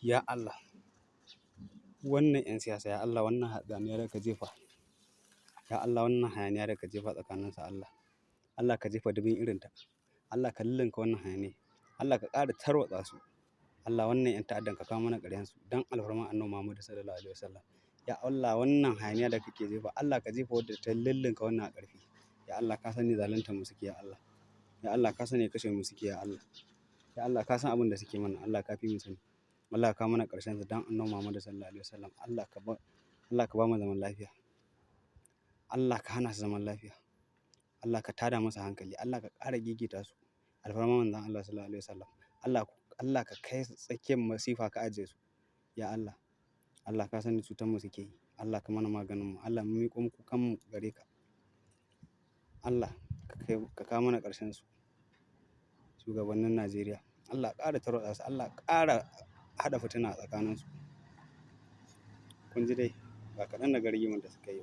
Ya Allah, wannan 'yan siyasa, ya Allah wannan hatsaniya da ka jefa, ya Allah wannan hayaniya da ka jefa tsakaninsu Allah. Allah ka jefa dubin irinta. Allah ka lillinka wannan hayaniya. Allah ka ƙara tarwatsa su. Allah wannan 'yan ta'addan ka kawo mana ƙaryansu don alfarman Annabi Muhammadu sallallahu alaihi wasallam. Ya Allah wannan hayaniya da kake jefa, Allah ka jefa wadda ta lillinka wannan a ƙarfi. Ya Allah ka sani zaluntar mu suke ya Allah. Ya Allah ka sani kashe mu suke ya Allah. Ya Allah ka san abin da suke mana, Allah ka fi mu sani. Allah ka kawo mana ƙarshen su don Annabi Muhammadu sallallahu alaihi wasallam. Allah ka ba mu zaman lafiya. Allah ka hana su zaman lafiya. Allah ka tada masa hankali. Allah ka ƙara gigita su. Alfarman manzon Allah sallallahu alaihi wasallam. Allah ka kai su tsakiyar masifa ka ajiye su. Ya Allah. Allah ka sani cutar mu suke yi. Allah ka mana maganin mu. Allah mu miƙo muku kanmu gare ka. Allah ka kawo mana ƙarshen su. Shugabannin Najeriya. Allah ƙara tarwatsa su. Allah ƙara haɗa fitina a tsakaninsu. Kun ji dai ba kaɗan daga rigimar da suka yi.